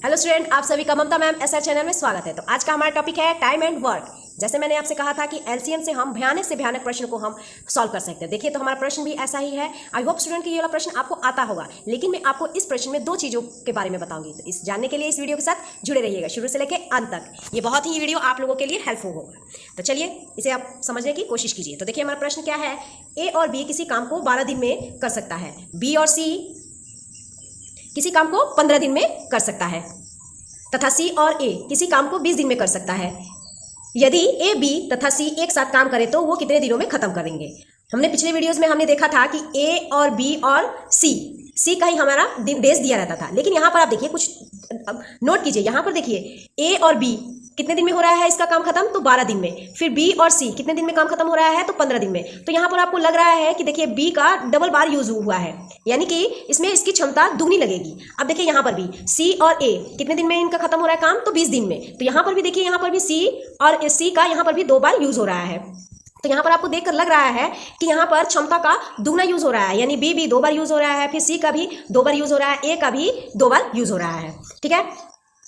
Hello student, आप सभी का ममता मैम एसआर चैनल में स्वागत है। तो आज का हमारा टॉपिक है टाइम एंड वर्क। जैसे मैंने आपसे कहा था कि एलसीएम से हम भयानक से भयानक प्रश्न को हम सॉल्व कर सकते हैं। देखिए, तो हमारा प्रश्न भी ऐसा ही है। आई होप स्टूडेंट कि ये वाला प्रश्न आपको आता होगा, लेकिन मैं आपको इस प्रश्न में दो चीज़ों के बारे में बताऊंगी। तो इस जानने के लिए इस वीडियो के साथ जुड़े रहिएगा शुरू से लेकर अंत तक। ये बहुत ही वीडियो आप लोगों के लिए हेल्पफुल होगा। तो चलिए इसे आप समझने की कोशिश कीजिए। तो देखिए, हमारा प्रश्न क्या है। ए और बी किसी काम को 12 दिन में कर सकता है। बी और सी किसी काम को 15 दिन में कर सकता है तथा सी और ए किसी काम को 20 दिन में कर सकता है। यदि ए, बी तथा सी एक साथ काम करें तो वो कितने दिनों में खत्म करेंगे। हमने पिछले वीडियोस में हमने देखा था कि ए और बी और सी का ही हमारा डेज दिया रहता था, लेकिन यहाँ पर आप देखिए, कुछ नोट कीजिए। यहाँ पर देखिए, ए और बी कितने दिन में हो रहा है इसका काम खत्म, तो 12 दिन में। फिर बी और सी कितने दिन में काम खत्म हो रहा है, तो 15 दिन में। तो यहाँ पर आपको लग रहा है कि देखिए बी का डबल बार यूज हुआ है, यानी कि इसमें इसकी क्षमता दुगनी लगेगी। अब देखिए यहाँ पर भी सी और ए कितने दिन में इनका खत्म हो रहा है काम, तो 20 दिन में। तो यहाँ पर भी देखिए, यहाँ पर भी सी और सी का यहाँ पर भी 2 बार यूज हो रहा है। तो यहाँ पर आपको देखकर लग रहा है कि यहाँ पर क्षमता का दुगना यूज हो रहा है, यानी बी भी 2 बार यूज हो रहा है, फिर सी का भी 2 बार यूज हो रहा है, ए का भी 2 बार यूज हो रहा है। ठीक है,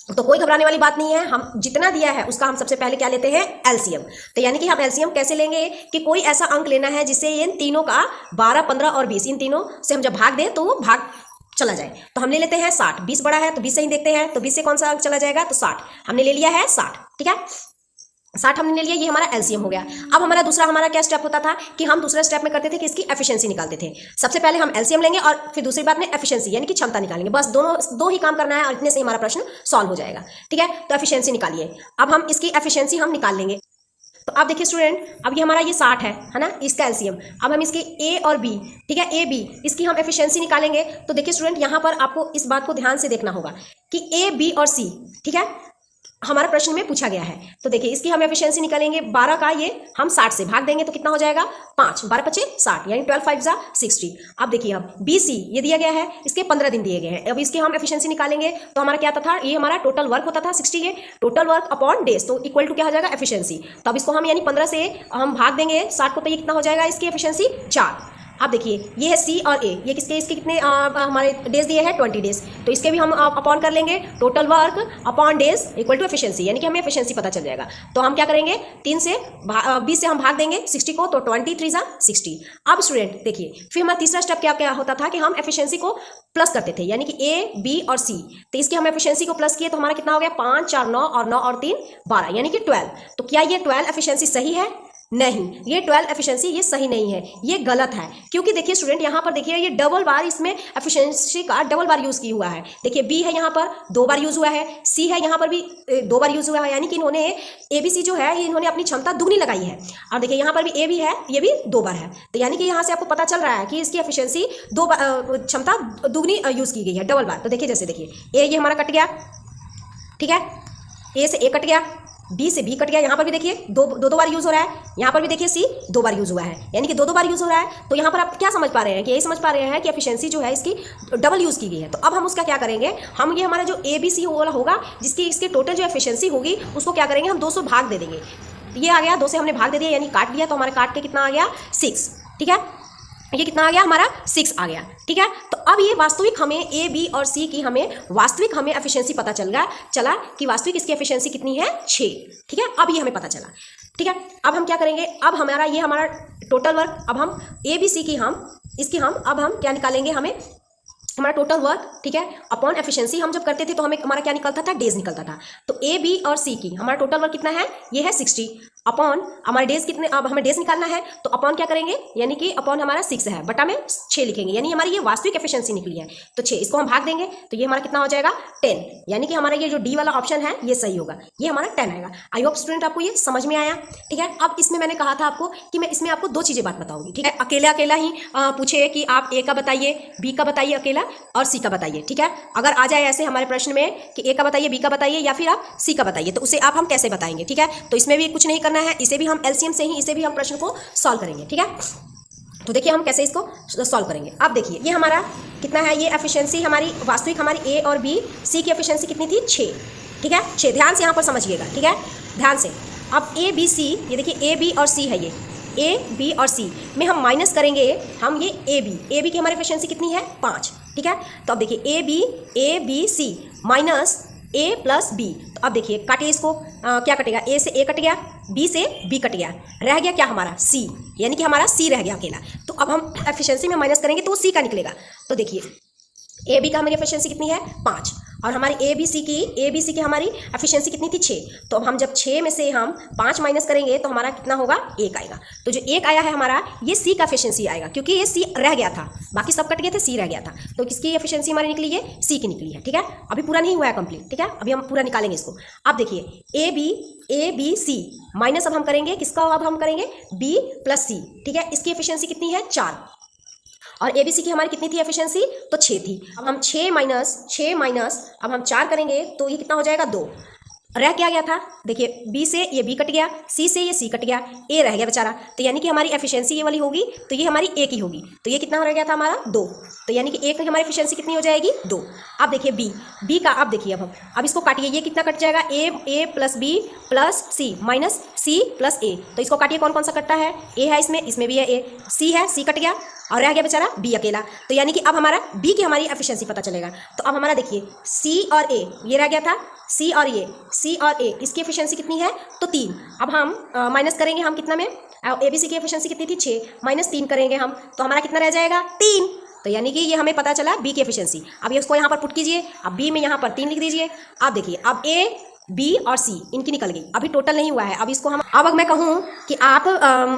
तो कोई घबराने वाली बात नहीं है। हम जितना दिया है उसका हम सबसे पहले क्या लेते हैं, एलसीएम। तो यानी कि हम एलसीएम कैसे लेंगे कि कोई ऐसा अंक लेना है जिससे इन तीनों का 12, 15 और 20, इन तीनों से हम जब भाग दें तो वो भाग चला जाए। तो हम ले लेते हैं 60। 20 बड़ा है तो 20 से ही देखते हैं, तो 20 से कौन सा अंक चला जाएगा, तो 60 हमने ले लिया है। 60 ठीक है, 60 हमने ले लिया। ये हमारा एलसीएम हो गया। अब हमारा दूसरा क्या स्टेप होता था कि हम दूसरे स्टेप में करते थे कि इसकी एफिशिएंसी निकालते थे। सबसे पहले हम एलसीएम लेंगे और फिर दूसरी बात में एफिशिएंसी यानी कि क्षमता निकालेंगे। बस दो ही काम करना है और इतने से हमारा प्रश्न सॉल्व हो जाएगा। ठीक है, तो एफिशिएंसी निकालिए। अब हम इसकी एफिशिएंसी हम निकाल लेंगे। तो अब देखिए स्टूडेंट, अब ये हमारा ये 60 है ना, इसका एलसीएम। अब हम इसके ए और बी, ठीक है, ए बी, इसकी हम एफिशिएंसी निकालेंगे। तो देखिए स्टूडेंट, यहाँ पर आपको इस बात को ध्यान से देखना होगा कि ए, बी और सी, ठीक है, हमारे प्रश्न में पूछा गया है। तो देखिए इसकी हम एफिशिएंसी निकालेंगे। 12 का ये हम 60 से भाग देंगे तो कितना हो जाएगा, 5, 12 पचे 60, यानी 12 5 60। अब देखिए, अब बी सी ये दिया गया है, इसके 15 दिन दिए गए हैं। अब इसकी हम एफिशिएंसी निकालेंगे तो हमारा क्या था, ये हमारा टोटल वर्क होता था 60, ये टोटल वर्क अपॉन डेज, तो इक्वल टू क्या हो जाएगा, एफिशिएंसी। तो अब इसको हम यानी 15 से हम भाग देंगे 60 को, तो ये कितना हो जाएगा, इसकी एफिशिएंसी 4। अब देखिए, ये है सी और ए, ये इसके कितने हमारे डेज दिए हैं, 20 डेज। तो इसके भी हम अपॉन कर लेंगे, total work upon days equal to efficiency, यानी कि हमें एफिशिएंसी पता चल जाएगा। तो हम क्या करेंगे, 20 से हम भाग देंगे 60 को, तो 20 3 60। अब स्टूडेंट देखिए, फिर हमारा तीसरा स्टेप क्या होता था कि हम एफिशिएंसी को प्लस करते थे, यानी कि ए, बी और सी। तो इसकी हम एफिशिएंसी को प्लस किए तो हमारा कितना हो गया, 5 4 9 और 9 और 3 12, यानी कि 12। तो क्या ये 12 एफिशिएंसी सही है? नहीं, ये 12 एफिशिएंसी ये सही नहीं है, ये गलत है। क्योंकि देखिए स्टूडेंट, यहाँ पर देखिए ये डबल बार, इसमें एफिशिएंसी का डबल बार यूज किया हुआ है। देखिए बी है यहाँ पर 2 बार यूज हुआ है, सी है यहाँ पर भी 2 बार यूज हुआ है, यानी कि इन्होंने एबीसी जो है इन्होंने अपनी क्षमता दुगनी लगाई है। और देखिए यहाँ पर भी ए भी है, ये भी 2 बार है। तो यानी कि यहाँ से आपको पता चल रहा है कि इसकी एफिशिएंसी क्षमता दुगनी यूज की गई है, डबल बार। तो देखिए जैसे देखिए, ए ये हमारा कट गया, ठीक है, ए से ए कट गया, बी से बी कट गया। यहाँ पर भी देखिए दो बार यूज हो रहा है, यहाँ पर भी देखिए सी 2 बार यूज हुआ है, यानी कि दो बार यूज हो रहा है। तो यहाँ पर आप क्या समझ पा रहे हैं कि यही समझ पा रहे हैं कि एफिशिएंसी जो है इसकी डबल यूज की गई है। तो अब हम उसका क्या करेंगे, हम ये हमारा जो ए बी सी वाला होगा, जिसकी इसकी टोटल जो एफिशिएंसी होगी उसको क्या करेंगे, हम 2 से भाग दे देंगे। ये आ गया, 2 से हमने भाग दे दिया, यानी काट दिया, तो हमारे काट के कितना आ गया, 6। ठीक है, ये कितना आ गया, हमारा 6 आ गया। ठीक है, तो अब ये वास्तविक हमें ए बी और सी की हमें एफिशिएंसी पता चला कि वास्तविक इसकी एफिशिएंसी कितनी है, 6। ठीक है, अब ये हमें पता चला। ठीक है, अब हम क्या करेंगे, अब हमारा टोटल वर्क, अब हम ए बी सी की अब हम क्या निकालेंगे, हमारा टोटल वर्क, ठीक है, अपॉन एफिशिएंसी। हम जब करते थे तो हमें हमारा क्या निकलता था, डेज निकलता था। तो ए बी और सी की हमारा टोटल वर्क कितना है, ये है 60, अपॉन हमारे डेज कितने, अब हमें डेज निकालना है तो अपॉन क्या करेंगे, यानी कि अपॉन हमारा 6 है, बटा में 6 लिखेंगे, यानी हमारी ये वास्तविक एफिशिएंसी निकली है। तो 6 इसको हम भाग देंगे तो ये हमारा कितना हो जाएगा, 10, यानी कि हमारा ये जो डी वाला ऑप्शन है ये सही होगा, ये हमारा 10 आएगा। आई होप स्टूडेंट आपको ये समझ में आया। ठीक है, अब इसमें मैंने कहा था आपको कि मैं इसमें आपको 2 चीजें बात बताऊंगी। ठीक है, अकेला ही पूछे कि आप ए का बताइए, बी का बताइए अकेला, और सी का बताइए। ठीक है, अगर आ जाए ऐसे हमारे प्रश्न में कि ए का बताइए, बी का बताइए, या फिर आप सी का बताइए, तो उसे हम कैसे बताएंगे। ठीक है, तो इसमें भी कुछ नहीं करना है, इसे भी हम एलसीएम से ही इसे भी हम प्रश्न को सॉल्व करेंगे। ठीक है, तो देखिए हम कैसे इसको सॉल्व करेंगे। अब देखिए ये हमारा कितना है, ये एफिशिएंसी हमारी वास्तविक हमारी ए और बी सी की एफिशिएंसी कितनी थी, 6। ठीक है, 6, ध्यान से यहाँ पर समझिएगा। ठीक है, ध्यान से। अब ए बी सी, ये देखिए ए बी और सी है, ये ए बी और सी में हम माइनस करेंगे, हम ये ए बी की हमारी एफिशिएंसी कितनी है, 5। ठीक है, तो अब देखिए A B C minus A plus B. तो अब देखिए काटिए इसको, क्या कटेगा, ए से ए कट गया, बी से बी कट गया, रह गया क्या हमारा सी, यानी कि हमारा सी रह गया अकेला। तो अब हम एफिशिएंसी में माइनस करेंगे तो सी का निकलेगा। तो देखिए ए बी का हमारी एफिशिएंसी कितनी है 5, और हमारी ए बी सी की हमारी एफिशिएंसी कितनी थी 6। तो अब हम जब 6 में से हम 5 माइनस करेंगे तो हमारा कितना होगा 1 आएगा। तो जो 1 आया है हमारा ये सी का एफिशिएंसी आएगा, क्योंकि ये सी रह गया था, बाकी सब कट गए थे, सी रह गया था। तो किसकी एफिशिएंसी हमारी निकली है, सी की निकली है। ठीक है, अभी पूरा नहीं हुआ है कंप्लीट। ठीक है, अभी हम पूरा निकालेंगे इसको। अब देखिए ए बी सी माइनस अब हम करेंगे किसका, अब हम करेंगे बी प्लस सी। ठीक है, इसकी एफिशिएंसी कितनी है 4, और ए बी सी की हमारी कितनी थी एफिशिएंसी, तो 6 थी। अब हम 6 माइनस अब हम 4 करेंगे तो ये कितना हो जाएगा 2, रह क्या गया था, देखिए बी से ये बी कट गया, सी से ये सी कट गया, ए रह गया बेचारा। तो यानी कि हमारी एफिशिएंसी ये वाली होगी, तो ये हमारी ए की होगी। तो ये कितना रह गया था हमारा 2, तो यानी कि ए की हमारी एफिशिएंसी कितनी हो जाएगी 2। अब देखिए बी का, अब देखिए अब इसको काटिए, ये कितना कट जाएगा, ए प्लस बी प्लस सी माइनस सी प्लस ए। तो इसको काटिए, कौन कौन सा कटता है, ए है इसमें भी है ए, सी है, सी कट गया और रह गया बेचारा बी अकेला। तो यानी कि अब हमारा बी की हमारी एफिशिएंसी पता चलेगा। तो अब हमारा देखिए सी और ए ये रह गया था, सी और ए इसकी एफिशिएंसी कितनी है, तो 3। अब हम माइनस करेंगे हम कितना में, ए बी सी की एफिशिएंसी कितनी थी 6, माइनस 3 करेंगे हम तो हमारा कितना रह जाएगा 3। तो यानी कि ये हमें पता चला बी की एफिशिएंसी। अब ये उसको यहाँ पर पुट कीजिए, अब बी में यहाँ पर 3 लिख दीजिए। अब देखिए अब ए बी और सी इनकी निकल गई, अभी टोटल नहीं हुआ है। अब इसको हम, अब मैं कहूँ कि आप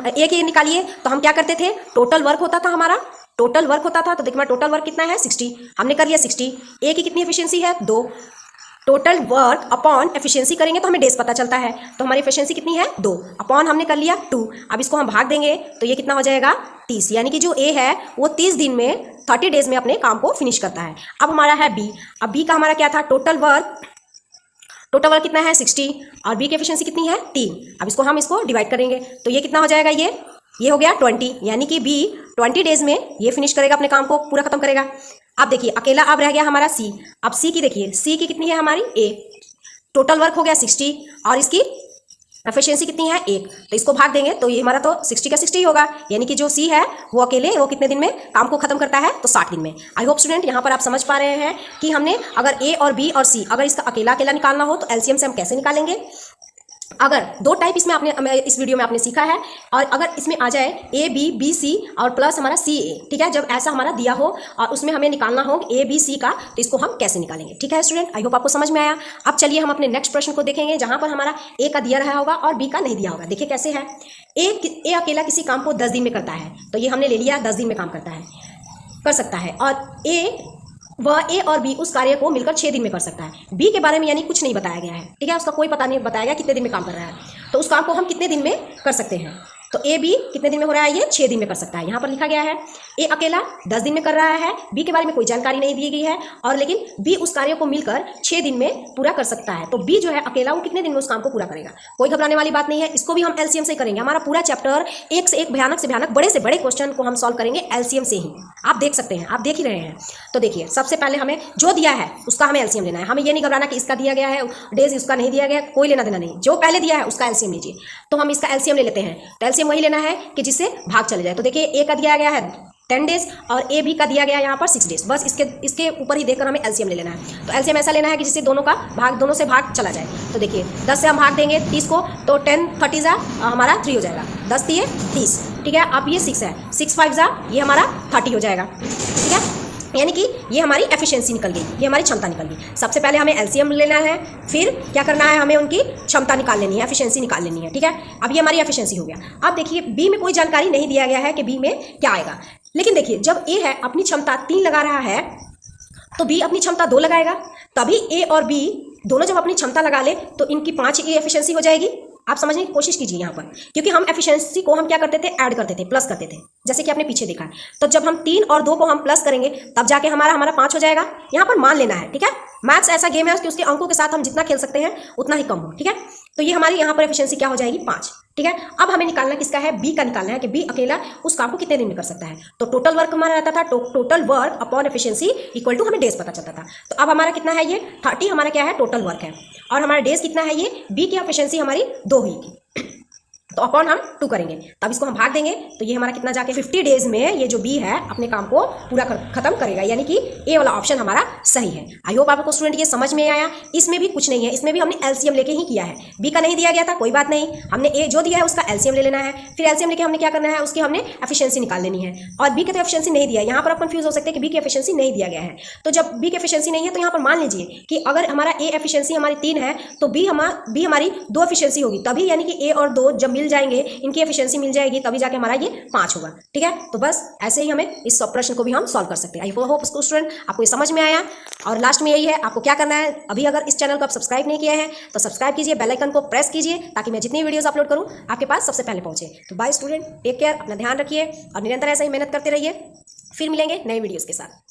ए के निकालिए, तो हम क्या करते थे, टोटल वर्क होता था हमारा, टोटल वर्क होता था। तो देखिए हमारा टोटल वर्क कितना है 60, हमने कर लिया 60। ए की कितनी एफिशिएंसी है 2, टोटल वर्क अपॉन एफिशिएंसी करेंगे तो हमें डेज पता चलता है। तो हमारी एफिशिएंसी कितनी है 2, अपॉन हमने कर लिया 2। अब इसको हम भाग देंगे तो ये कितना हो जाएगा 30, यानी कि जो ए है वो 30 दिन में 30 डेज में अपने काम को फिनिश करता है। अब हमारा है बी, अब बी का हमारा क्या था, टोटल वर्क कितना है 60 और बी की एफिशिएंसी कितनी है 3। अब इसको डिवाइड करेंगे तो ये कितना हो जाएगा, ये हो गया 20, यानी कि बी 20 डेज में ये फिनिश करेगा, अपने काम को पूरा खत्म करेगा। अब देखिए अकेला अब रह गया हमारा सी। अब सी की देखिए, सी की कितनी है हमारी ए, टोटल वर्क हो गया 60 और इसकी एफिशिएंसी कितनी है 1। तो इसको भाग देंगे तो ये हमारा तो 60 का 60 ही होगा, यानी कि जो सी है वो अकेले वो कितने दिन में काम को खत्म करता है, तो 60 दिन में। आई होप स्टूडेंट यहाँ पर आप समझ पा रहे हैं कि हमने अगर ए और बी और सी अगर इसका अकेला निकालना हो तो एलसीएम से हम कैसे निकालेंगे। अगर 2 टाइप इसमें आपने इस वीडियो में आपने सीखा है, और अगर इसमें आ जाए ए बी बी सी और प्लस हमारा सी ए, ठीक है, जब ऐसा हमारा दिया हो और उसमें हमें निकालना हो ए बी सी का, तो इसको हम कैसे निकालेंगे। ठीक है स्टूडेंट, आई होप आपको समझ में आया। अब चलिए हम अपने नेक्स्ट प्रश्न को देखेंगे, जहां पर हमारा ए का दिया रहा होगा और बी का नहीं दिया होगा। देखिए कैसे है, ए अकेला किसी काम को 10 दिन में करता है, तो ये हमने ले लिया 10 दिन में काम कर सकता है, और ए और बी उस कार्य को मिलकर 6 दिन में कर सकता है। बी के बारे में यानी कुछ नहीं बताया गया है, ठीक है, उसका कोई पता नहीं बताया गया कितने दिन में काम कर रहा है, तो उस काम को हम कितने दिन में कर सकते हैं। तो ए बी कितने दिन में हो रहा है, ये 6 दिन में कर सकता है। यहाँ पर लिखा गया है ए अकेला 10 दिन में कर रहा है, बी के बारे में कोई जानकारी नहीं दी गई है, और लेकिन बी उस कार्य को मिलकर 6 दिन में पूरा कर सकता है। तो बी जो है अकेला वो कितने दिन में उस काम को पूरा करेगा, कोई घबराने वाली बात नहीं है। इसको भी हम एलसीएम से करेंगे, हमारा पूरा चैप्टर एक से एक भयानक से भयानक बड़े से बड़े क्वेश्चन को हम सॉल्व करेंगे एलसीएम से ही। आप देख सकते हैं, आप देख ही रहे हैं। तो देखिए सबसे पहले हमें जो दिया है उसका हमें एलसीएम लेना है, हमें ये नहीं घबराना कि इसका दिया गया है डेज उसका नहीं दिया गया, कोई लेना देना नहीं, जो पहले दिया है उसका एलसीएम लीजिए। तो हम इसका एलसीएम ले लेते हैं, तो एलसीएम वही लेना है कि जिससे भाग चले जाए। तो देखिए ए का दिया गया है 10 डेज और ए बी का दिया गया यहाँ पर 6 डेज, बस इसके ऊपर ही देखकर हमें एलसीएम ले लेना है। तो एलसीएम ऐसा लेना है कि जिससे दोनों से भाग चला जाए। तो देखिए 10 से हम भाग देंगे 30 को, तो 10 30 हमारा 3 हो जाएगा, 10 3 30, ठीक है। अब ये 6 है, 6 5 ये हमारा 30 हो जाएगा, ठीक है, यानी कि ये हमारी एफिशिएंसी निकल गई, ये हमारी क्षमता निकल गई। सबसे पहले हमें एलसीएम लेना है, फिर क्या करना है, हमें उनकी क्षमता निकाल लेनी है, एफिशिएंसी निकाल लेनी है, ठीक है। अब ये हमारी एफिशिएंसी हो गया। अब देखिए बी में कोई जानकारी नहीं दिया गया है कि बी में क्या आएगा, लेकिन देखिए जब ए है अपनी क्षमता 3 लगा रहा है तो बी अपनी क्षमता 2 लगाएगा, तभी ए और बी दोनों जब अपनी क्षमता लगा ले तो इनकी 5 एफिशिएंसी हो जाएगी। आप समझने की कोशिश कीजिए यहाँ पर, क्योंकि हम एफिशिएंसी को हम क्या करते थे, ऐड करते थे, प्लस करते थे, जैसे कि आपने पीछे देखा है। तो जब हम 3 और 2 को हम प्लस करेंगे तब जाके हमारा 5 हो जाएगा। यहाँ पर मान लेना है, ठीक है। मैथ्स ऐसा गेम है कि उसके अंकों के साथ हम जितना खेल सकते हैं उतना ही कम हो, ठीक है। तो ये हमारी यहाँ पर एफिशिएंसी क्या हो जाएगी 5, ठीक है। अब हमें निकालना किसका है, बी का निकालना है कि बी अकेला उस काम को कितने दिन में कर सकता है। तो टोटल वर्क हमारा रहता था, total work upon efficiency equal to हमें डेज पता चलता था। तो अब हमारा कितना है, ये 30 हमारा क्या है, टोटल वर्क है, और हमारा डेज कितना है, ये बी की एफिशिएंसी हमारी 2 हुई थी। तो तो अपॉन हम 2 करेंगे, तब इसको हम भाग देंगे तो ये हमारा कितना जाके 50 डेज में ये जो बी है अपने काम को पूरा खत्म करेगा, यानी कि ए वाला ऑप्शन हमारा सही है। आई होप आपको स्टूडेंट ये समझ में आया। इसमें भी कुछ नहीं है, इसमें भी हमने एलसीएम लेके ही किया है। बी का नहीं दिया गया था, कोई बात नहीं, हमने ए जो दिया है उसका एलसीएम ले लेना है, फिर एलसीएम लेके हमने क्या करना है, उसकी हमने एफिशिएंसी निकाल लेनी है। और बी के तो एफिशिएंसी नहीं दिया है, यहाँ पर आप कंफ्यूज हो सकते हैं कि बी की एफिशिएंसी नहीं दिया गया है। तो जब बी की एफिशिएंसी नहीं है तो यहाँ पर मान लीजिए कि अगर हमारा ए एफिशिएंसी हमारी 3 है तो बी हमारी 2 एफिशिएंसी होगी, तभी यानी कि ए और 2 जब मिल जाएंगे, इनकी एफिशिएंसी मिल जाएगी, तभी जाके हमारा ये 5 होगा। ठीक है, तो बस ऐसे ही हमें इस प्रश्न को भी हम सॉल्व कर सकते हैं। आई होप स्टूडेंट आपको ये समझ में आया। और लास्ट में यही है, आपको क्या करना है, अभी अगर इस चैनल को आप सब्सक्राइब नहीं किया है तो सब्सक्राइब कीजिए, बेल आइकन को प्रेस कीजिए ताकि मैं जितनी वीडियोस अपलोड करूं आपके पास सबसे पहले पहुंचे। तो बाय स्टूडेंट, टेक केयर, अपना ध्यान रखिए और निरंतर ऐसे ही मेहनत करते रहिए। फिर मिलेंगे नए वीडियोस के साथ।